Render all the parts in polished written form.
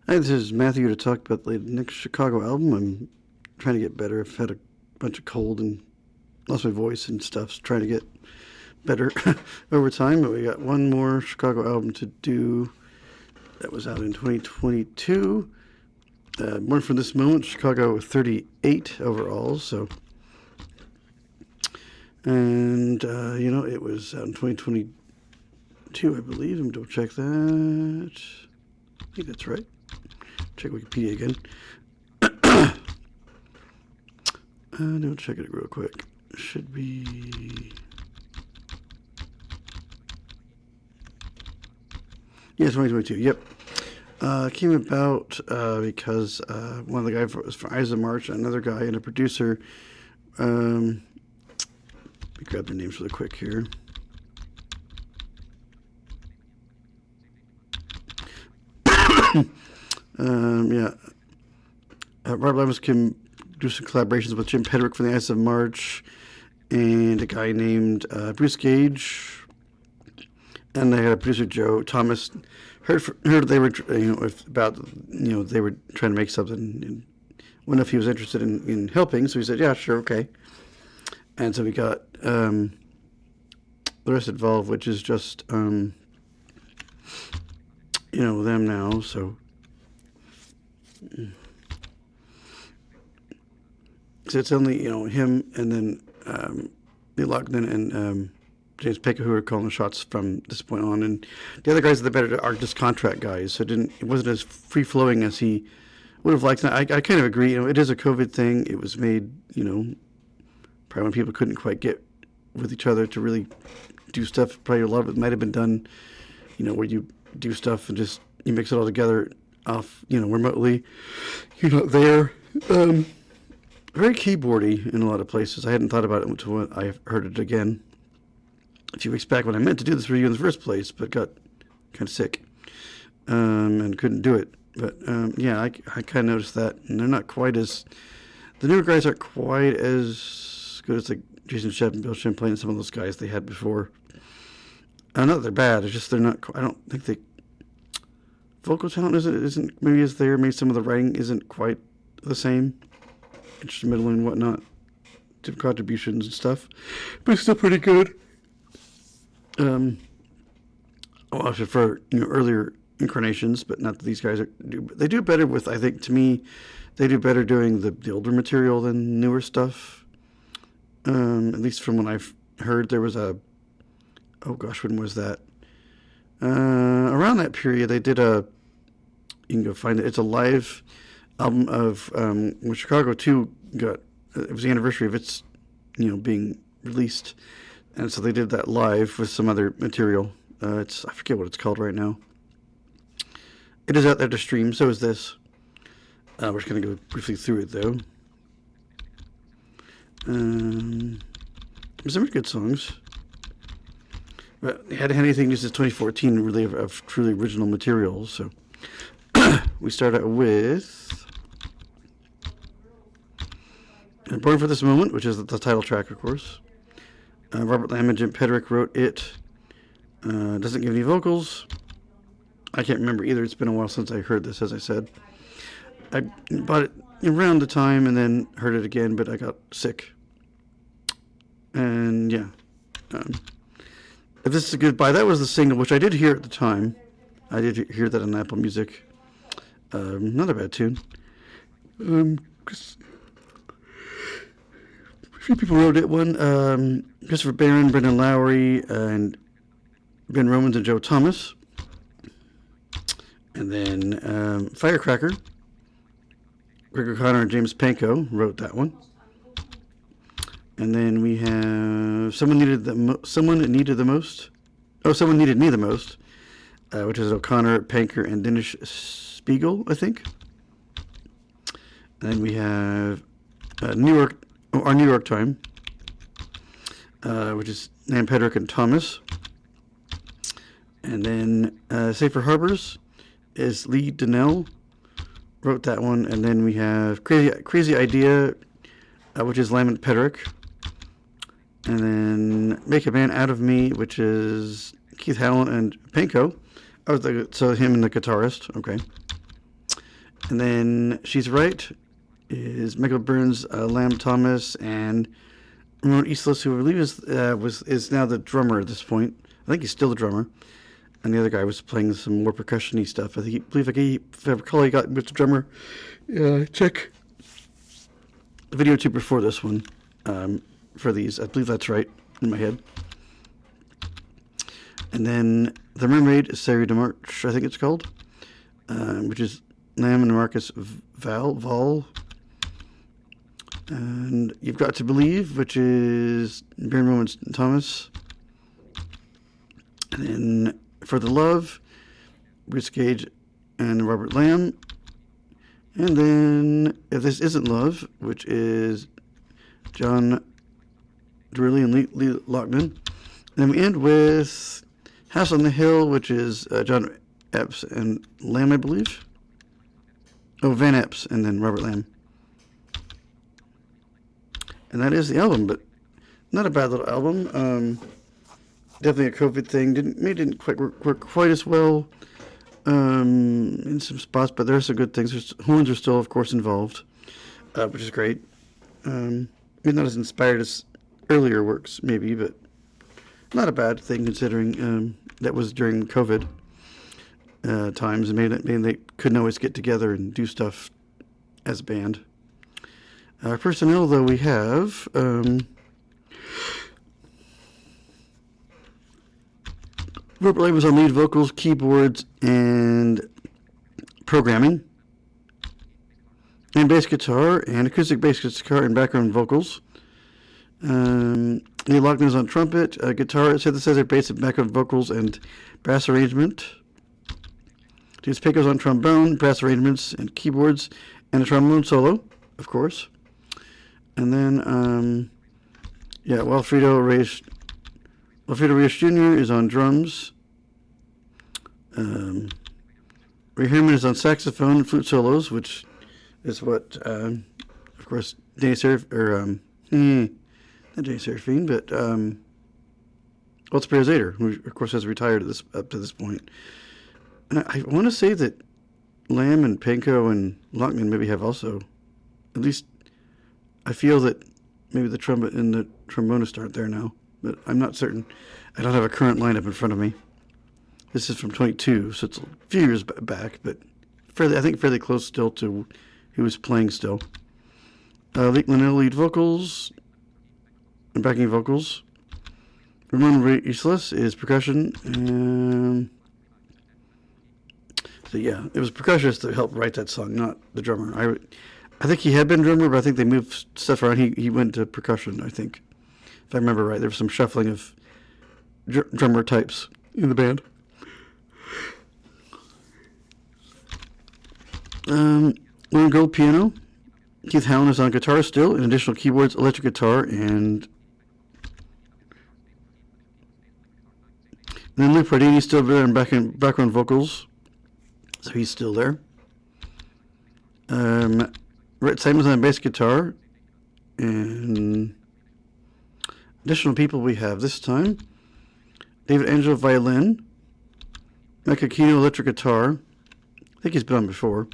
Hi, this is Matthew to talk about the next Chicago album. I'm trying to get better. I've had a bunch of cold and lost my voice and stuff, so trying to get better over time. But we got one more Chicago album to do that was out in 2022. More from this moment, Chicago 38 overall. So, and it was out in 2022, I believe. I'm double check that. I think that's right. Check Wikipedia again. No, check it real quick. Should be. Yeah, 2022. Yep. Came about because one of the guys was for Eyes of March, another guy and a producer. Let me grab their names really quick here. Rob Levis can do some collaborations with Jim Pedrick from the Ice of March and a guy named Bruce Gage. And they had a producer, Joe Thomas. Heard they were, they were trying to make something. And wonder if he was interested in helping. So he said, yeah, sure, okay. And so we got the rest involved, which is just, them now. So. So it's only, him and then Lee Loughlin and James Pecca who are calling the shots from this point on. And the other guys are just contract guys. So it wasn't as free-flowing as he would have liked. I kind of agree. It is a COVID thing. It was made, probably when people couldn't quite get with each other to really do stuff. Probably a lot of it might have been done, where you do stuff and just you mix it all together off, remotely. You're not there. Very keyboardy in a lot of places. I hadn't thought about it until I heard it again a few weeks back when I meant to do this review in the first place, but got kind of sick and couldn't do it. But I kind of noticed that, and they're not quite as the newer guys aren't quite as good as like Jason Shep and Bill Champlain and some of those guys they had before. Not that they're bad. It's just they're not. I don't think they vocal talent isn't maybe as there. Maybe some of the writing isn't quite the same. Instrumental and whatnot, different contributions and stuff, but it's still pretty good. I prefer earlier incarnations, but not that these guys they do better with. I think to me, they do better doing the older material than newer stuff. At least from what I've heard, there was when was that? Around that period, they did you can go find it. It's a live album of when Chicago 2 got, it was the anniversary of its, being released. And so they did that live with some other material. I forget what it's called right now. It is out there to stream, so is this. We're just going to go briefly through it, though. Some good songs. But it hadn't had anything just as 2014 really of truly original material, so. We start out with Born for This Moment, which is the title track, of course. Robert Lamb and Jim Pedrick wrote it. Doesn't give any vocals. I can't remember either. It's been a while since I heard this, as I said. I bought it around the time and then heard it again, but I got sick. And yeah. If this is a good buy, that was the single, which I did hear at the time. I did hear that on Apple Music. Not a bad tune. A few people wrote it. One, Christopher Barron, Brendan Lowry, and Ben Romans and Joe Thomas. And then Firecracker, Greg O'Connor and James Pankow wrote that one. And then we have Someone Needed the Most, which is O'Connor, Panker, and Dennis Spiegel, I think. And then we have Our New York Time, which is Nam Pedrick and Thomas. And then Safer Harbors is Lee Donnell, wrote that one. And then we have Crazy Idea, which is Lamb and Pedrick. And then Make a Man Out of Me, which is Keith Howland and Pankow. So him and the guitarist, okay. And then She's Right is Michael Burns, Lamb Thomas, and Ramon Islas, who I believe is now the drummer at this point. I think he's still the drummer. And the other guy was playing some more percussion-y stuff. I believe if I recall, he got with the drummer. Check the video tube before this one for these. I believe that's right in my head. And then The Mermaid is Sarah DeMarch, I think it's called, which is Lamb and Marcus Val. And You've Got to Believe, which is Baron Moments Thomas. And then For the Love, Bruce Gage and Robert Lamb. And then If This Isn't Love, which is John Drilly and Lee Loughlin. And then we end with House on the Hill, which is John Epps and Lamb, I believe. Oh, Van Epps and then Robert Lamb. And that is the album, but not a bad little album. Definitely a COVID thing. Didn't quite work quite as well in some spots, but there are some good things. Horns are still, of course, involved, which is great. Maybe not as inspired as earlier works, maybe, but not a bad thing considering that was during COVID times, and maybe they couldn't always get together and do stuff as a band. Our personnel, though, we have Robert Lamb was on lead vocals, keyboards, and programming, and bass guitar, and acoustic bass guitar and background vocals. Neil Loughlin is on trumpet, guitar, synthesizer, bass, and background vocals, and brass arrangement. James Pecos on trombone, brass arrangements, and keyboards, and a trombone solo, of course. And then, Wilfredo Reyes Jr. is on drums. Ray Herman is on saxophone and flute solos, which is what, of course, Danny Serafine, not Danny Serafine, but Walter Zader, who, of course, has retired up to this point. And I want to say that Lamb and Pankow and Loughlin maybe have also, at least I feel that maybe the trumpet and the trombonist aren't there now, but I'm not certain. I don't have a current lineup in front of me. This is from 22, so it's a few years back, but fairly close still to who was playing still. Lee Linnell lead vocals and backing vocals. Ramon Islas is percussion, and so yeah, it was percussionist that helped write that song, not the drummer. I think he had been drummer, but I think they moved stuff around. He went to percussion, I think, if I remember right. There was some shuffling of drummer types in the band. Lauren Gold piano. Keith Howland is on guitar still, and additional keyboards, electric guitar, and then Luke Pardini still there in background vocals, so he's still there. Rhett Simon's on bass guitar, and additional people we have this time: David Angelo violin, Mike Aquino electric guitar. I think he's been on before.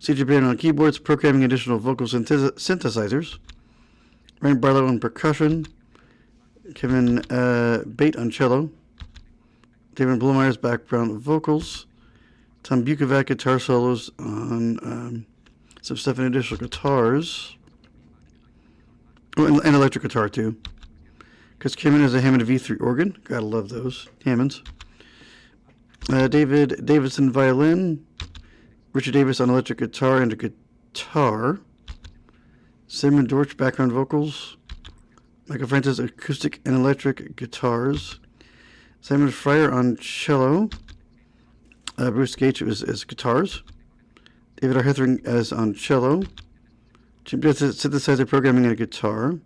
CJ Baird on keyboards, programming, additional vocals and synthesizers. Ryan Barlow on percussion. Kevin Bate on cello. David Blumeyer's background vocals. Tom Bukovac guitar solos on some stuff in additional guitars. Oh, and electric guitar too. Chris Kimmon is a Hammond V3 organ. Gotta love those Hammonds. David Davidson violin. Richard Davis on electric guitar and a guitar. Simon Dortch background vocals. Michael Francis acoustic and electric guitars. Simon Fryer on cello. Bruce Gage is guitars. David R. Hethering as on cello. Jim Jess synthesizer programming and a guitar.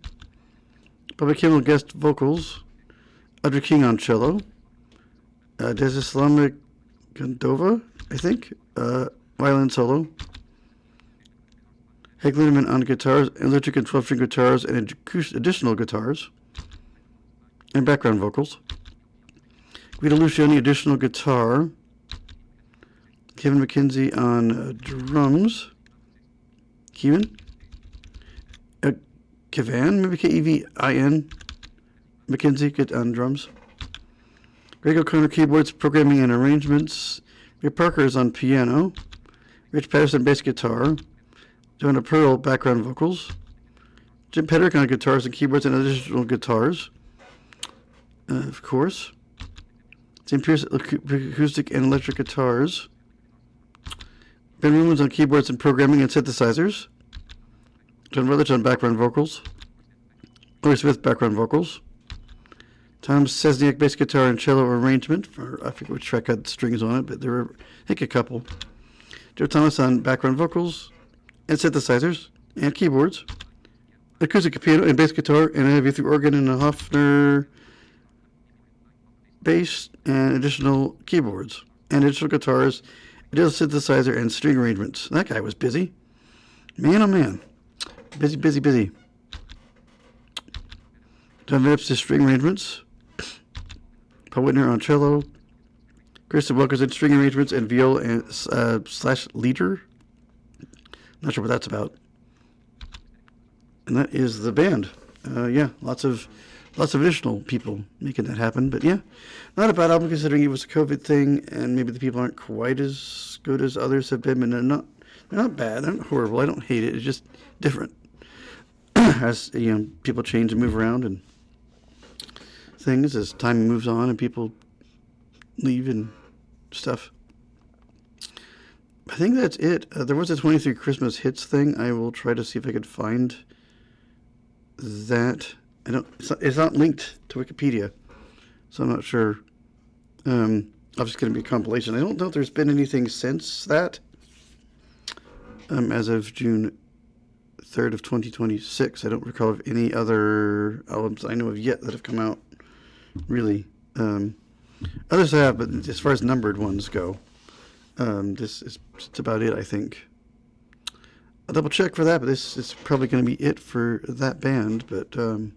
Bobby Kimmel guest vocals. Audrey King on cello. Desislama Gondova, I think. Violin solo. Hank Lindemann on guitars, electric and 12-string guitars, and additional guitars. And background vocals. Guido Luciani, additional guitar. Kevin McKenzie on drums. Kevin? Kevin? Maybe Kevin McKenzie on drums. Greg O'Connor keyboards, programming and arrangements. Rick Parker is on piano. Rich Patterson bass guitar. Joanna Pearl background vocals. Jim Pedrick on guitars and keyboards and additional guitars. Of course. Tim Pierce acoustic and electric guitars. Ben Rumans on keyboards and programming and synthesizers. John Rutledge on background vocals. Larry Smith background vocals. Tom Sesniak bass guitar and cello arrangement. I forget which track had strings on it, but there were, I think, a couple. Joe Thomas on background vocals and synthesizers and keyboards. Acoustic piano and bass guitar and a heavy through organ and a Hofner bass and additional keyboards and additional guitars, additional synthesizer and string arrangements. That guy was busy. Man, oh man. Busy, busy, busy. John Phillips to string arrangements. Paul Whitner on cello. Kristen Wilkerson string arrangements and viola and slash leader. Not sure what that's about. And that is the band. Yeah, lots of additional people making that happen. But yeah, not a bad album considering it was a COVID thing, and maybe the people aren't quite as good as others have been. But they're not bad. They're not horrible. I don't hate it. It's just different. As people change and move around and things as time moves on and people leave and stuff. I think that's it. There was a 23 Christmas hits thing. I will try to see if I could find that. It's not linked to Wikipedia, so I'm not sure. Obviously, going to be a compilation. I don't know if there's been anything since that. As of June 3rd of 2026, I don't recall of any other albums I know of yet that have come out. Really, others have, but as far as numbered ones go, this is just about it. I think. I'll double check for that, but this is probably going to be it for that band. But I'll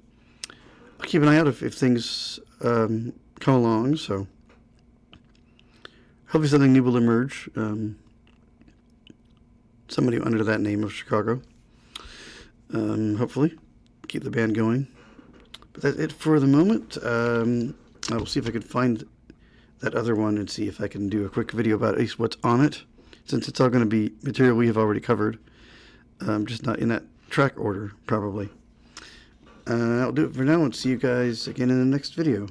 keep an eye out if things come along. So hopefully something new will emerge. Somebody under that name of Chicago. Hopefully keep the band going. But that's it for the moment. I will see if I can find that other one and see if I can do a quick video about at least what's on it, since it's all going to be material we have already covered. Just not in that track order, probably. I'll do it for now and see you guys again in the next video.